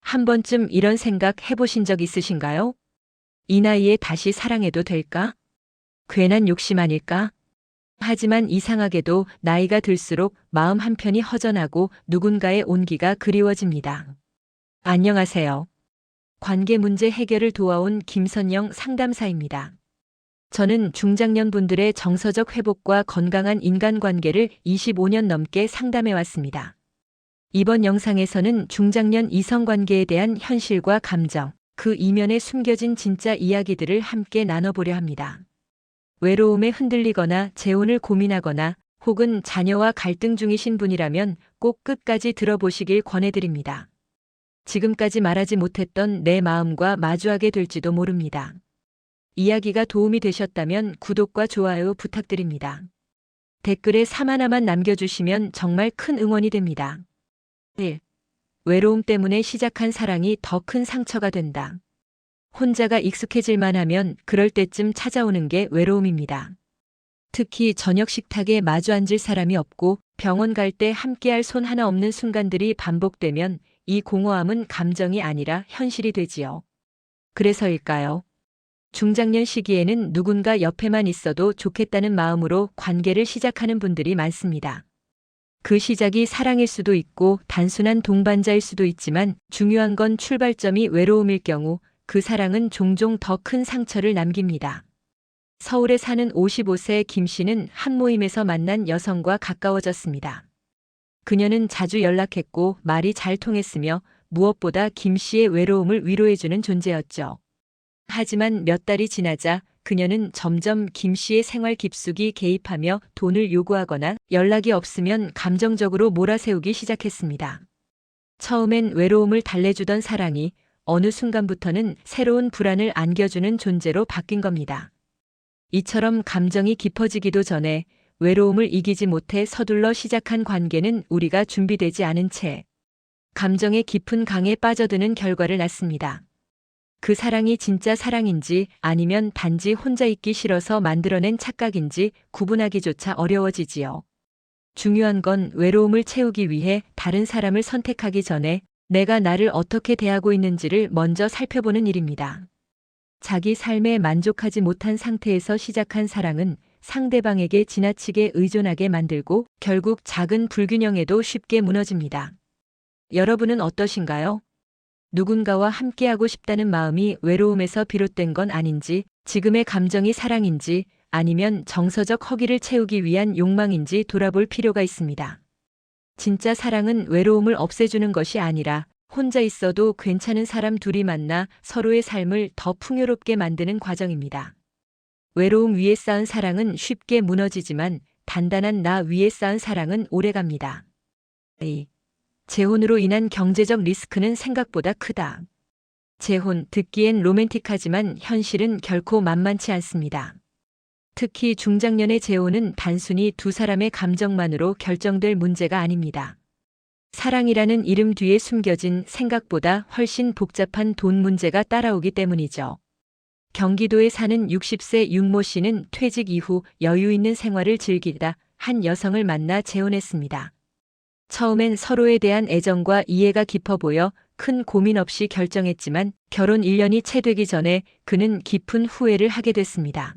한 번쯤 이런 생각 해보신 적 있으신가요? 이 나이에 다시 사랑해도 될까? 괜한 욕심 아닐까? 하지만 이상하게도 나이가 들수록 마음 한편이 허전하고 누군가의 온기가 그리워집니다. 안녕하세요. 관계 문제 해결을 도와온 김선영 상담사입니다. 저는 중장년 분들의 정서적 회복과 건강한 인간관계를 25년 넘게 상담해 왔습니다. 이번 영상에서는 중장년 이성관계에 대한 현실과 감정, 그 이면에 숨겨진 진짜 이야기들을 함께 나눠보려 합니다. 외로움에 흔들리거나 재혼을 고민하거나 혹은 자녀와 갈등 중이신 분이라면 꼭 끝까지 들어보시길 권해드립니다. 지금까지 말하지 못했던 내 마음과 마주하게 될지도 모릅니다. 이야기가 도움이 되셨다면 구독과 좋아요 부탁드립니다. 댓글에 3 하나만 남겨주시면 정말 큰 응원이 됩니다. 1. 외로움 때문에 시작한 사랑이 더 큰 상처가 된다. 혼자가 익숙해질만 하면 그럴 때쯤 찾아오는 게 외로움입니다. 특히 저녁 식탁에 마주 앉을 사람이 없고 병원 갈 때 함께할 손 하나 없는 순간들이 반복되면 이 공허함은 감정이 아니라 현실이 되지요. 그래서일까요? 중장년 시기에는 누군가 옆에만 있어도 좋겠다는 마음으로 관계를 시작하는 분들이 많습니다. 그 시작이 사랑일 수도 있고 단순한 동반자일 수도 있지만 중요한 건 출발점이 외로움일 경우 그 사랑은 종종 더 큰 상처를 남깁니다. 서울에 사는 55세 김 씨는 한 모임에서 만난 여성과 가까워졌습니다. 그녀는 자주 연락했고 말이 잘 통했으며 무엇보다 김 씨의 외로움을 위로해주는 존재였죠. 하지만 몇 달이 지나자 그녀는 점점 김 씨의 생활 깊숙이 개입하며 돈을 요구하거나 연락이 없으면 감정적으로 몰아세우기 시작했습니다. 처음엔 외로움을 달래주던 사랑이 어느 순간부터는 새로운 불안을 안겨주는 존재로 바뀐 겁니다. 이처럼 감정이 깊어지기도 전에 외로움을 이기지 못해 서둘러 시작한 관계는 우리가 준비되지 않은 채 감정의 깊은 강에 빠져드는 결과를 낳습니다. 그 사랑이 진짜 사랑인지 아니면 단지 혼자 있기 싫어서 만들어낸 착각인지 구분하기조차 어려워지지요. 중요한 건 외로움을 채우기 위해 다른 사람을 선택하기 전에 내가 나를 어떻게 대하고 있는지를 먼저 살펴보는 일입니다. 자기 삶에 만족하지 못한 상태에서 시작한 사랑은 상대방에게 지나치게 의존하게 만들고 결국 작은 불균형에도 쉽게 무너집니다. 여러분은 어떠신가요? 누군가와 함께하고 싶다는 마음이 외로움에서 비롯된 건 아닌지, 지금의 감정이 사랑인지 아니면 정서적 허기를 채우기 위한 욕망인지 돌아볼 필요가 있습니다. 진짜 사랑은 외로움을 없애주는 것이 아니라 혼자 있어도 괜찮은 사람 둘이 만나 서로의 삶을 더 풍요롭게 만드는 과정입니다. 외로움 위에 쌓은 사랑은 쉽게 무너지지만 단단한 나 위에 쌓은 사랑은 오래갑니다. 재혼으로 인한 경제적 리스크는 생각보다 크다. 재혼, 듣기엔 로맨틱하지만 현실은 결코 만만치 않습니다. 특히 중장년의 재혼은 단순히 두 사람의 감정만으로 결정될 문제가 아닙니다. 사랑이라는 이름 뒤에 숨겨진 생각보다 훨씬 복잡한 돈 문제가 따라오기 때문이죠. 경기도에 사는 60세 윤모 씨는 퇴직 이후 여유 있는 생활을 즐기다 한 여성을 만나 재혼했습니다. 처음엔 서로에 대한 애정과 이해가 깊어 보여 큰 고민 없이 결정했지만 결혼 1년이 채 되기 전에 그는 깊은 후회를 하게 됐습니다.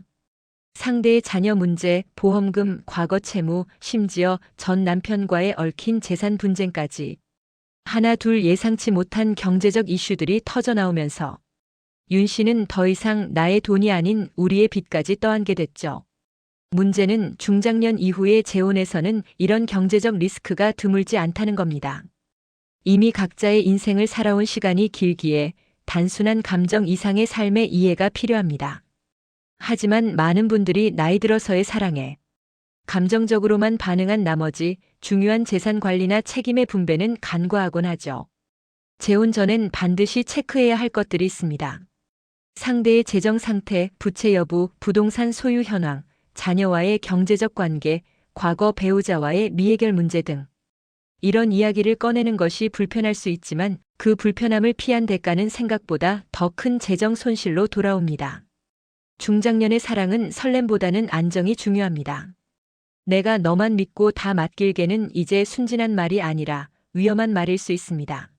상대의 자녀 문제, 보험금, 과거 채무, 심지어 전 남편과의 얽힌 재산 분쟁까지 하나 둘 예상치 못한 경제적 이슈들이 터져나오면서 윤 씨는 더 이상 나의 돈이 아닌 우리의 빚까지 떠안게 됐죠. 문제는 중장년 이후의 재혼에서는 이런 경제적 리스크가 드물지 않다는 겁니다. 이미 각자의 인생을 살아온 시간이 길기에 단순한 감정 이상의 삶의 이해가 필요합니다. 하지만 많은 분들이 나이 들어서의 사랑에 감정적으로만 반응한 나머지 중요한 재산 관리나 책임의 분배는 간과하곤 하죠. 재혼 전엔 반드시 체크해야 할 것들이 있습니다. 상대의 재정 상태, 부채 여부, 부동산 소유 현황, 자녀와의 경제적 관계, 과거 배우자와의 미해결 문제 등. 이런 이야기를 꺼내는 것이 불편할 수 있지만 그 불편함을 피한 대가는 생각보다 더 큰 재정 손실로 돌아옵니다. 중장년의 사랑은 설렘보다는 안정이 중요합니다. 내가 너만 믿고 다 맡길게는 이제 순진한 말이 아니라 위험한 말일 수 있습니다.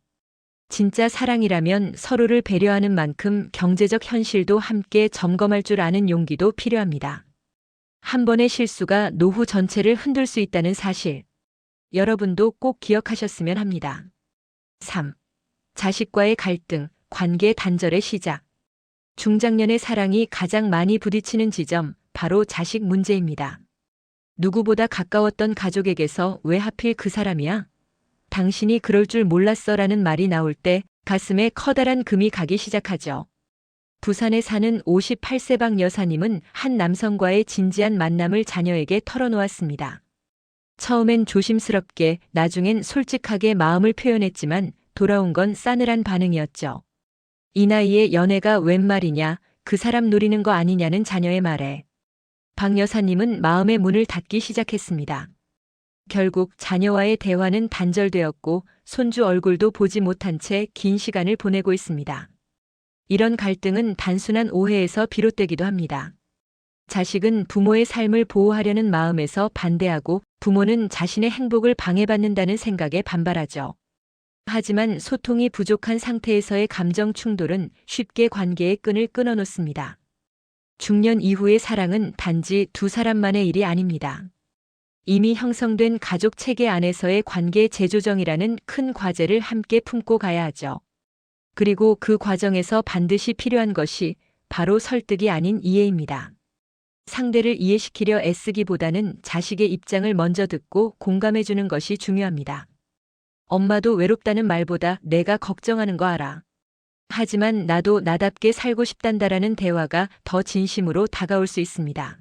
진짜 사랑이라면 서로를 배려하는 만큼 경제적 현실도 함께 점검할 줄 아는 용기도 필요합니다. 한 번의 실수가 노후 전체를 흔들 수 있다는 사실, 여러분도 꼭 기억하셨으면 합니다. 3. 자식과의 갈등, 관계 단절의 시작. 중장년의 사랑이 가장 많이 부딪히는 지점, 바로 자식 문제입니다. 누구보다 가까웠던 가족에게서 왜 하필 그 사람이야? 당신이 그럴 줄 몰랐어 라는 말이 나올 때 가슴에 커다란 금이 가기 시작하죠. 부산에 사는 58세방 여사님은 한 남성과의 진지한 만남을 자녀에게 털어놓았습니다. 처음엔 조심스럽게, 나중엔 솔직하게 마음을 표현했지만 돌아온 건 싸늘한 반응이었죠. 이 나이에 연애가 웬 말이냐, 그 사람 노리는 거 아니냐는 자녀의 말에 박 여사님은 마음의 문을 닫기 시작했습니다. 결국 자녀와의 대화는 단절되었고 손주 얼굴도 보지 못한 채 긴 시간을 보내고 있습니다. 이런 갈등은 단순한 오해에서 비롯되기도 합니다. 자식은 부모의 삶을 보호하려는 마음에서 반대하고 부모는 자신의 행복을 방해받는다는 생각에 반발하죠. 하지만 소통이 부족한 상태에서의 감정 충돌은 쉽게 관계의 끈을 끊어놓습니다. 중년 이후의 사랑은 단지 두 사람만의 일이 아닙니다. 이미 형성된 가족 체계 안에서의 관계 재조정이라는 큰 과제를 함께 품고 가야 하죠. 그리고 그 과정에서 반드시 필요한 것이 바로 설득이 아닌 이해입니다. 상대를 이해시키려 애쓰기보다는 자식의 입장을 먼저 듣고 공감해주는 것이 중요합니다. 엄마도 외롭다는 말보다 내가 걱정하는 거 알아. 하지만 나도 나답게 살고 싶단다라는 대화가 더 진심으로 다가올 수 있습니다.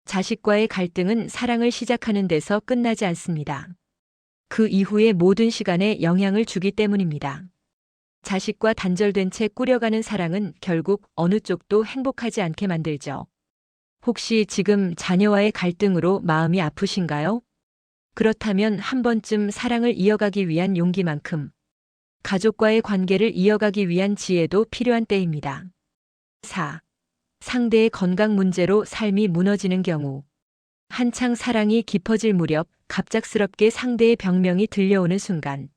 자식과의 갈등은 사랑을 시작하는 데서 끝나지 않습니다. 그 이후의 모든 시간에 영향을 주기 때문입니다. 자식과 단절된 채 꾸려가는 사랑은 결국 어느 쪽도 행복하지 않게 만들죠. 혹시 지금 자녀와의 갈등으로 마음이 아프신가요? 그렇다면 한 번쯤 사랑을 이어가기 위한 용기만큼 가족과의 관계를 이어가기 위한 지혜도 필요한 때입니다. 4. 상대의 건강 문제로 삶이 무너지는 경우. 한창 사랑이 깊어질 무렵 갑작스럽게 상대의 병명이 들려오는 순간,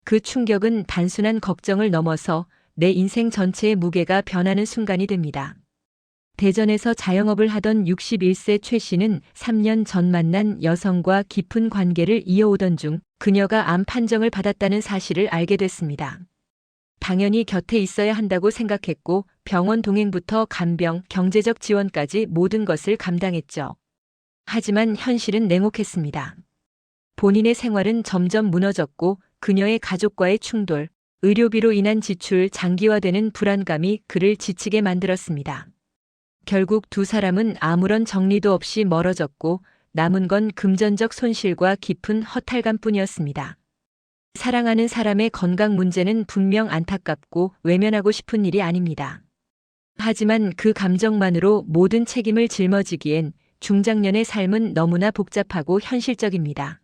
그 충격은 단순한 걱정을 넘어서 내 인생 전체의 무게가 변하는 순간이 됩니다. 대전에서 자영업을 하던 61세 최 씨는 3년 전 만난 여성과 깊은 관계를 이어오던 중 그녀가 암 판정을 받았다는 사실을 알게 됐습니다. 당연히 곁에 있어야 한다고 생각했고 병원 동행부터 간병, 경제적 지원까지 모든 것을 감당했죠. 하지만 현실은 냉혹했습니다. 본인의 생활은 점점 무너졌고 그녀의 가족과의 충돌, 의료비로 인한 지출, 장기화되는 불안감이 그를 지치게 만들었습니다. 결국 두 사람은 아무런 정리도 없이 멀어졌고 남은 건 금전적 손실과 깊은 허탈감뿐이었습니다. 사랑하는 사람의 건강 문제는 분명 안타깝고 외면하고 싶은 일이 아닙니다. 하지만 그 감정만으로 모든 책임을 짊어지기엔 중장년의 삶은 너무나 복잡하고 현실적입니다.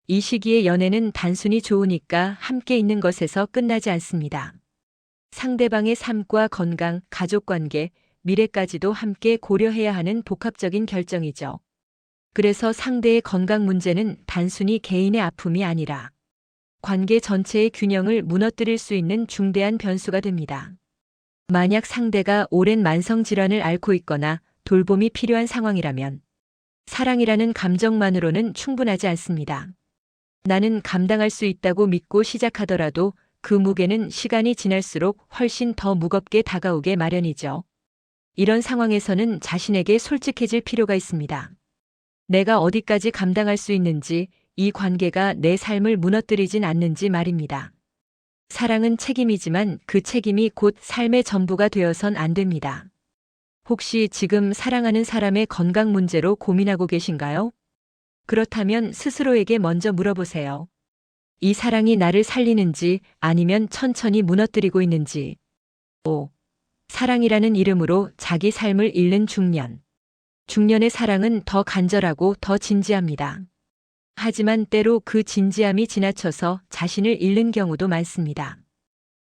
이 시기의 연애는 단순히 좋으니까 함께 있는 것에서 끝나지 않습니다. 상대방의 삶과 건강, 가족관계, 미래까지도 함께 고려해야 하는 복합적인 결정이죠. 그래서 상대의 건강 문제는 단순히 개인의 아픔이 아니라 관계 전체의 균형을 무너뜨릴 수 있는 중대한 변수가 됩니다. 만약 상대가 오랜 만성질환을 앓고 있거나 돌봄이 필요한 상황이라면 사랑이라는 감정만으로는 충분하지 않습니다. 나는 감당할 수 있다고 믿고 시작하더라도 그 무게는 시간이 지날수록 훨씬 더 무겁게 다가오게 마련이죠. 이런 상황에서는 자신에게 솔직해질 필요가 있습니다. 내가 어디까지 감당할 수 있는지, 이 관계가 내 삶을 무너뜨리진 않는지 말입니다. 사랑은 책임이지만 그 책임이 곧 삶의 전부가 되어선 안 됩니다. 혹시 지금 사랑하는 사람의 건강 문제로 고민하고 계신가요? 그렇다면 스스로에게 먼저 물어보세요. 이 사랑이 나를 살리는지 아니면 천천히 무너뜨리고 있는지. 5. 사랑이라는 이름으로 자기 삶을 잃는 중년. 중년의 사랑은 더 간절하고 더 진지합니다. 하지만 때로 그 진지함이 지나쳐서 자신을 잃는 경우도 많습니다.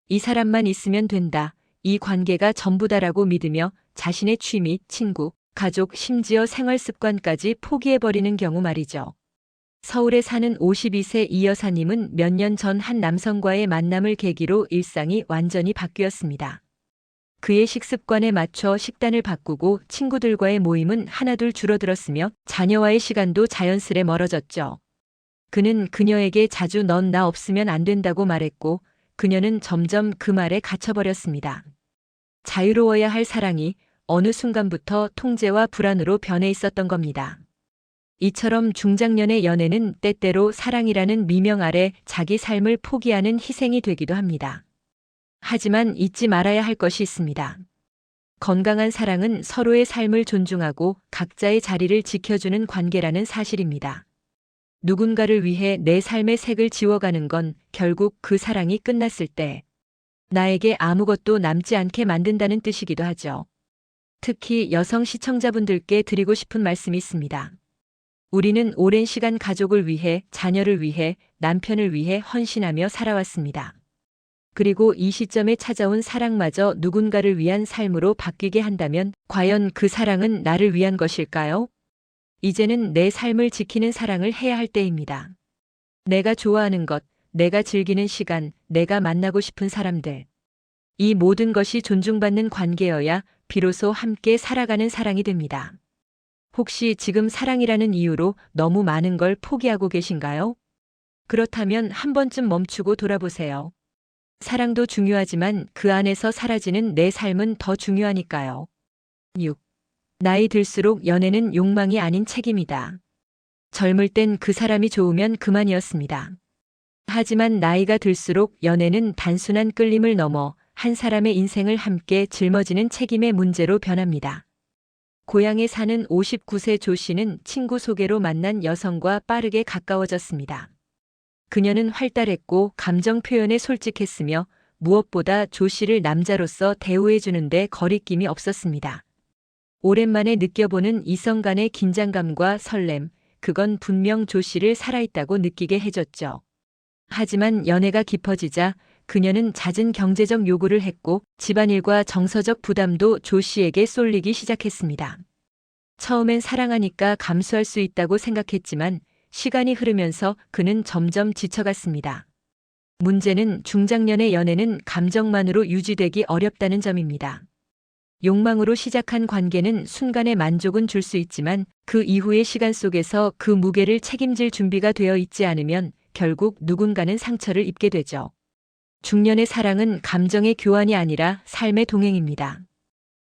이 사람만 있으면 된다, 이 관계가 전부다라고 믿으며 자신의 취미, 친구, 가족, 심지어 생활 습관까지 포기해버리는 경우 말이죠. 서울에 사는 52세 이 여사님은 몇 년 전 한 남성과의 만남을 계기로 일상이 완전히 바뀌었습니다. 그의 식습관에 맞춰 식단을 바꾸고 친구들과의 모임은 하나둘 줄어들었으며 자녀와의 시간도 자연스레 멀어졌죠. 그는 그녀에게 자주 넌 나 없으면 안 된다고 말했고 그녀는 점점 그 말에 갇혀버렸습니다. 자유로워야 할 사랑이 어느 순간부터 통제와 불안으로 변해 있었던 겁니다. 이처럼 중장년의 연애는 때때로 사랑이라는 미명 아래 자기 삶을 포기하는 희생이 되기도 합니다. 하지만 잊지 말아야 할 것이 있습니다. 건강한 사랑은 서로의 삶을 존중하고 각자의 자리를 지켜주는 관계라는 사실입니다. 누군가를 위해 내 삶의 색을 지워가는 건 결국 그 사랑이 끝났을 때 나에게 아무것도 남지 않게 만든다는 뜻이기도 하죠. 특히 여성 시청자분들께 드리고 싶은 말씀이 있습니다. 우리는 오랜 시간 가족을 위해, 자녀를 위해, 남편을 위해 헌신하며 살아왔습니다. 그리고 이 시점에 찾아온 사랑마저 누군가를 위한 삶으로 바뀌게 한다면 과연 그 사랑은 나를 위한 것일까요? 이제는 내 삶을 지키는 사랑을 해야 할 때입니다. 내가 좋아하는 것, 내가 즐기는 시간, 내가 만나고 싶은 사람들. 이 모든 것이 존중받는 관계여야 비로소 함께 살아가는 사랑이 됩니다. 혹시 지금 사랑이라는 이유로 너무 많은 걸 포기하고 계신가요? 그렇다면 한 번쯤 멈추고 돌아보세요. 사랑도 중요하지만 그 안에서 사라지는 내 삶은 더 중요하니까요. 6. 나이 들수록 연애는 욕망이 아닌 책임이다. 젊을 땐 그 사람이 좋으면 그만이었습니다. 하지만 나이가 들수록 연애는 단순한 끌림을 넘어 한 사람의 인생을 함께 짊어지는 책임의 문제로 변합니다. 고향에 사는 59세 조 씨는 친구 소개로 만난 여성과 빠르게 가까워졌습니다. 그녀는 활달했고 감정 표현에 솔직했으며 무엇보다 조 씨를 남자로서 대우해주는데 거리낌이 없었습니다. 오랜만에 느껴보는 이성 간의 긴장감과 설렘, 그건 분명 조 씨를 살아있다고 느끼게 해줬죠. 하지만 연애가 깊어지자 그녀는 잦은 경제적 요구를 했고 집안일과 정서적 부담도 조 씨에게 쏠리기 시작했습니다. 처음엔 사랑하니까 감수할 수 있다고 생각했지만 시간이 흐르면서 그는 점점 지쳐갔습니다. 문제는 중장년의 연애는 감정만으로 유지되기 어렵다는 점입니다. 욕망으로 시작한 관계는 순간의 만족은 줄 수 있지만 그 이후의 시간 속에서 그 무게를 책임질 준비가 되어 있지 않으면 결국 누군가는 상처를 입게 되죠. 중년의 사랑은 감정의 교환이 아니라 삶의 동행입니다.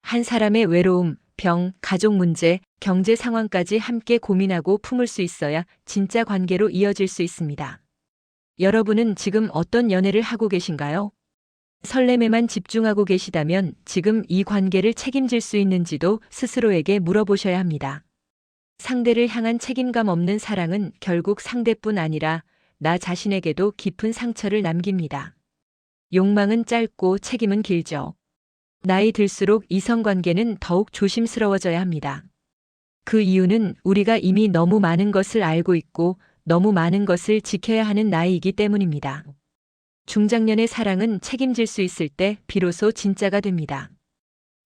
한 사람의 외로움, 병, 가족 문제, 경제 상황까지 함께 고민하고 품을 수 있어야 진짜 관계로 이어질 수 있습니다. 여러분은 지금 어떤 연애를 하고 계신가요? 설렘에만 집중하고 계시다면 지금 이 관계를 책임질 수 있는지도 스스로에게 물어보셔야 합니다. 상대를 향한 책임감 없는 사랑은 결국 상대뿐 아니라 나 자신에게도 깊은 상처를 남깁니다. 욕망은 짧고 책임은 길죠. 나이 들수록 이성관계는 더욱 조심스러워져야 합니다. 그 이유는 우리가 이미 너무 많은 것을 알고 있고 너무 많은 것을 지켜야 하는 나이이기 때문입니다. 중장년의 사랑은 책임질 수 있을 때 비로소 진짜가 됩니다.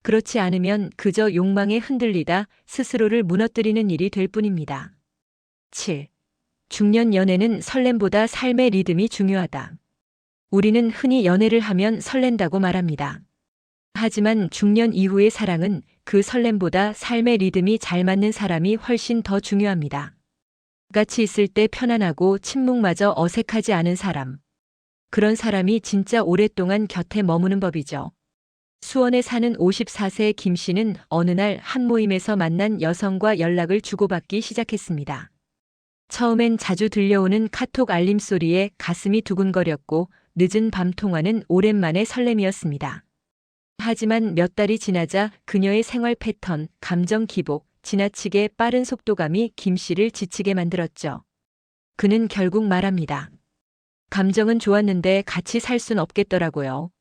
그렇지 않으면 그저 욕망에 흔들리다 스스로를 무너뜨리는 일이 될 뿐입니다. 7. 중년 연애는 설렘보다 삶의 리듬이 중요하다. 우리는 흔히 연애를 하면 설렌다고 말합니다. 하지만 중년 이후의 사랑은 그 설렘보다 삶의 리듬이 잘 맞는 사람이 훨씬 더 중요합니다. 같이 있을 때 편안하고 침묵마저 어색하지 않은 사람. 그런 사람이 진짜 오랫동안 곁에 머무는 법이죠. 수원에 사는 54세 김 씨는 어느 날 한 모임에서 만난 여성과 연락을 주고받기 시작했습니다. 처음엔 자주 들려오는 카톡 알림 소리에 가슴이 두근거렸고 늦은 밤 통화는 오랜만의 설렘이었습니다. 하지만 몇 달이 지나자 그녀의 생활 패턴, 감정 기복, 지나치게 빠른 속도감이 김 씨를 지치게 만들었죠. 그는 결국 말합니다. 감정은 좋았는데 같이 살 순 없겠더라고요.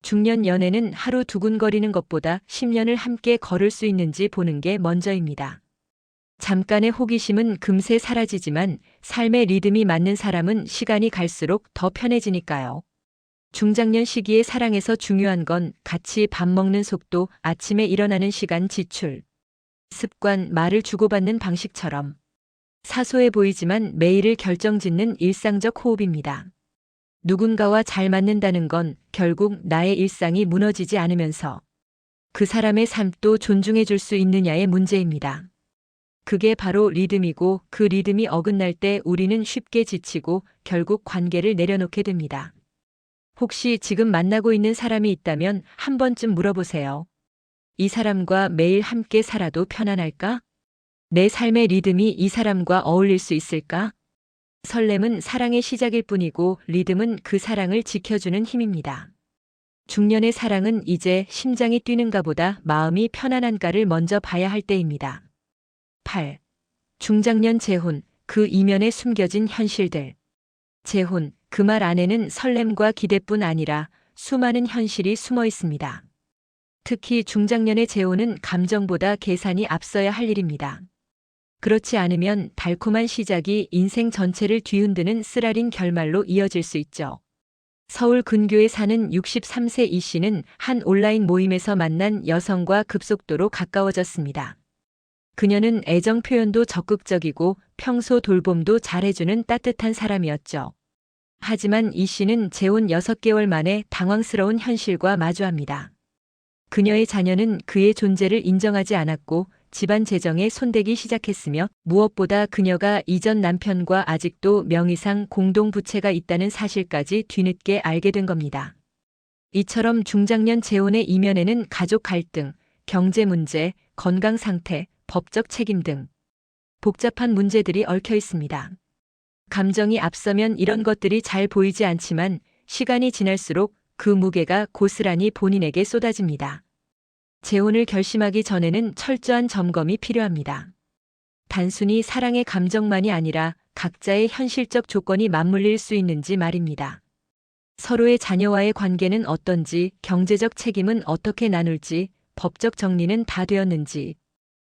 중년 연애는 하루 두근거리는 것보다 10년을 함께 걸을 수 있는지 보는 게 먼저입니다. 잠깐의 호기심은 금세 사라지지만 삶의 리듬이 맞는 사람은 시간이 갈수록 더 편해지니까요. 중장년 시기의 사랑에서 중요한 건 같이 밥 먹는 속도, 아침에 일어나는 시간 지출, 습관, 말을 주고받는 방식처럼 사소해 보이지만 매일을 결정짓는 일상적 호흡입니다. 누군가와 잘 맞는다는 건 결국 나의 일상이 무너지지 않으면서 그 사람의 삶도 존중해 줄 수 있느냐의 문제입니다. 그게 바로 리듬이고, 그 리듬이 어긋날 때 우리는 쉽게 지치고 결국 관계를 내려놓게 됩니다. 혹시 지금 만나고 있는 사람이 있다면 한 번쯤 물어보세요. 이 사람과 매일 함께 살아도 편안할까? 내 삶의 리듬이 이 사람과 어울릴 수 있을까? 설렘은 사랑의 시작일 뿐이고, 리듬은 그 사랑을 지켜주는 힘입니다. 중년의 사랑은 이제 심장이 뛰는가 보다 마음이 편안한가를 먼저 봐야 할 때입니다. 8. 중장년 재혼, 그 이면에 숨겨진 현실들. 재혼, 그 말 안에는 설렘과 기대뿐 아니라 수많은 현실이 숨어 있습니다. 특히 중장년의 재혼은 감정보다 계산이 앞서야 할 일입니다. 그렇지 않으면 달콤한 시작이 인생 전체를 뒤흔드는 쓰라린 결말로 이어질 수 있죠. 서울 근교에 사는 63세 이 씨는 한 온라인 모임에서 만난 여성과 급속도로 가까워졌습니다. 그녀는 애정 표현도 적극적이고 평소 돌봄도 잘해주는 따뜻한 사람이었죠. 하지만 이 씨는 재혼 6개월 만에 당황스러운 현실과 마주합니다. 그녀의 자녀는 그의 존재를 인정하지 않았고 집안 재정에 손대기 시작했으며, 무엇보다 그녀가 이전 남편과 아직도 명의상 공동 부채가 있다는 사실까지 뒤늦게 알게 된 겁니다. 이처럼 중장년 재혼의 이면에는 가족 갈등, 경제 문제, 건강 상태, 법적 책임 등 복잡한 문제들이 얽혀 있습니다. 감정이 앞서면 이런 것들이 잘 보이지 않지만 시간이 지날수록 그 무게가 고스란히 본인에게 쏟아집니다. 재혼을 결심하기 전에는 철저한 점검이 필요합니다. 단순히 사랑의 감정만이 아니라 각자의 현실적 조건이 맞물릴 수 있는지 말입니다. 서로의 자녀와의 관계는 어떤지, 경제적 책임은 어떻게 나눌지, 법적 정리는 다 되었는지,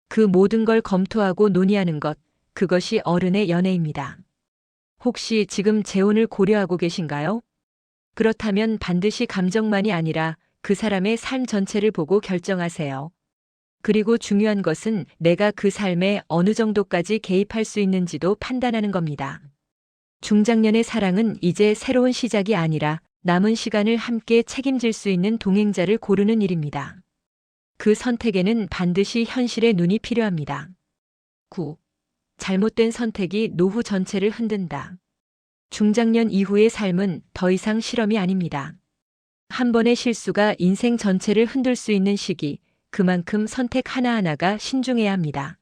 그 모든 걸 검토하고 논의하는 것, 그것이 어른의 연애입니다. 혹시 지금 재혼을 고려하고 계신가요? 그렇다면 반드시 감정만이 아니라 그 사람의 삶 전체를 보고 결정하세요. 그리고 중요한 것은 내가 그 삶에 어느 정도까지 개입할 수 있는지도 판단하는 겁니다. 중장년의 사랑은 이제 새로운 시작이 아니라 남은 시간을 함께 책임질 수 있는 동행자를 고르는 일입니다. 그 선택에는 반드시 현실의 눈이 필요합니다. 9. 잘못된 선택이 노후 전체를 흔든다. 중장년 이후의 삶은 더 이상 실험이 아닙니다. 한 번의 실수가 인생 전체를 흔들 수 있는 시기, 그만큼 선택 하나하나가 신중해야 합니다.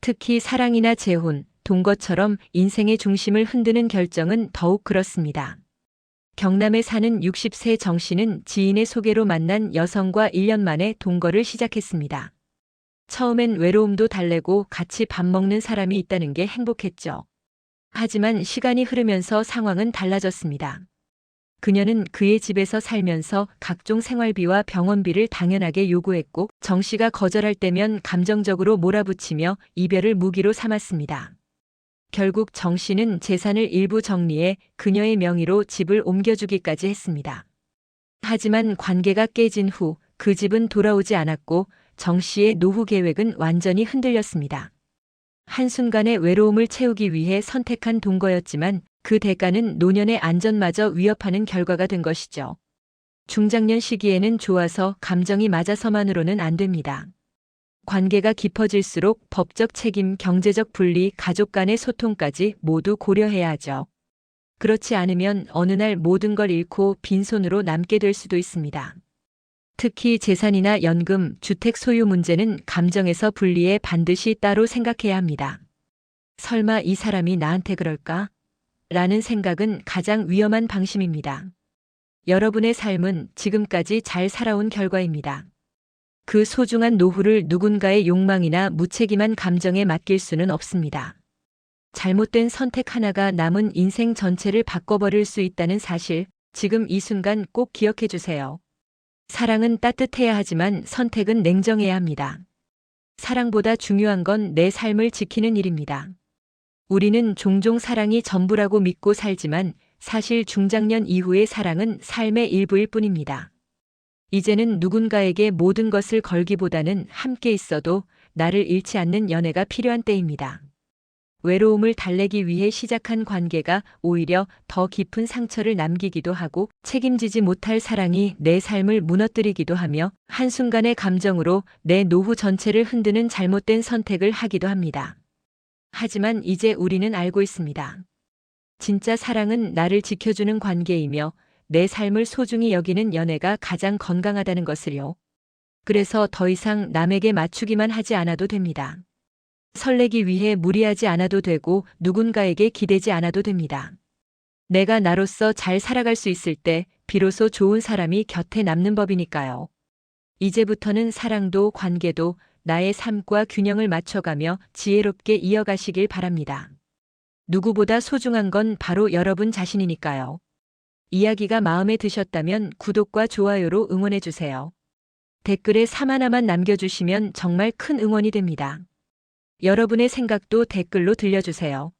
특히 사랑이나 재혼, 동거처럼 인생의 중심을 흔드는 결정은 더욱 그렇습니다. 경남에 사는 60세 정 씨는 지인의 소개로 만난 여성과 1년 만에 동거를 시작했습니다. 처음엔 외로움도 달래고 같이 밥 먹는 사람이 있다는 게 행복했죠. 하지만 시간이 흐르면서 상황은 달라졌습니다. 그녀는 그의 집에서 살면서 각종 생활비와 병원비를 당연하게 요구했고, 정 씨가 거절할 때면 감정적으로 몰아붙이며 이별을 무기로 삼았습니다. 결국 정 씨는 재산을 일부 정리해 그녀의 명의로 집을 옮겨주기까지 했습니다. 하지만 관계가 깨진 후 그 집은 돌아오지 않았고 정 씨의 노후 계획은 완전히 흔들렸습니다. 한순간의 외로움을 채우기 위해 선택한 동거였지만 그 대가는 노년의 안전마저 위협하는 결과가 된 것이죠. 중장년 시기에는 좋아서 감정이 맞아서만으로는 안 됩니다. 관계가 깊어질수록 법적 책임, 경제적 분리, 가족 간의 소통까지 모두 고려해야 하죠. 그렇지 않으면 어느 날 모든 걸 잃고 빈손으로 남게 될 수도 있습니다. 특히 재산이나 연금, 주택 소유 문제는 감정에서 분리해 반드시 따로 생각해야 합니다. 설마 이 사람이 나한테 그럴까? 라는 생각은 가장 위험한 방심입니다. 여러분의 삶은 지금까지 잘 살아온 결과입니다. 그 소중한 노후를 누군가의 욕망이나 무책임한 감정에 맡길 수는 없습니다. 잘못된 선택 하나가 남은 인생 전체를 바꿔버릴 수 있다는 사실, 지금 이 순간 꼭 기억해 주세요. 사랑은 따뜻해야 하지만 선택은 냉정해야 합니다. 사랑보다 중요한 건 내 삶을 지키는 일입니다. 우리는 종종 사랑이 전부라고 믿고 살지만 사실 중장년 이후의 사랑은 삶의 일부일 뿐입니다. 이제는 누군가에게 모든 것을 걸기보다는 함께 있어도 나를 잃지 않는 연애가 필요한 때입니다. 외로움을 달래기 위해 시작한 관계가 오히려 더 깊은 상처를 남기기도 하고 책임지지 못할 사랑이 내 삶을 무너뜨리기도 하며 한순간의 감정으로 내 노후 전체를 흔드는 잘못된 선택을 하기도 합니다. 하지만 이제 우리는 알고 있습니다. 진짜 사랑은 나를 지켜주는 관계이며 내 삶을 소중히 여기는 연애가 가장 건강하다는 것을요. 그래서 더 이상 남에게 맞추기만 하지 않아도 됩니다. 설레기 위해 무리하지 않아도 되고 누군가에게 기대지 않아도 됩니다. 내가 나로서 잘 살아갈 수 있을 때 비로소 좋은 사람이 곁에 남는 법이니까요. 이제부터는 사랑도 관계도 나의 삶과 균형을 맞춰가며 지혜롭게 이어가시길 바랍니다. 누구보다 소중한 건 바로 여러분 자신이니까요. 이야기가 마음에 드셨다면 구독과 좋아요로 응원해주세요. 댓글에 3 하나만 남겨주시면 정말 큰 응원이 됩니다. 여러분의 생각도 댓글로 들려주세요.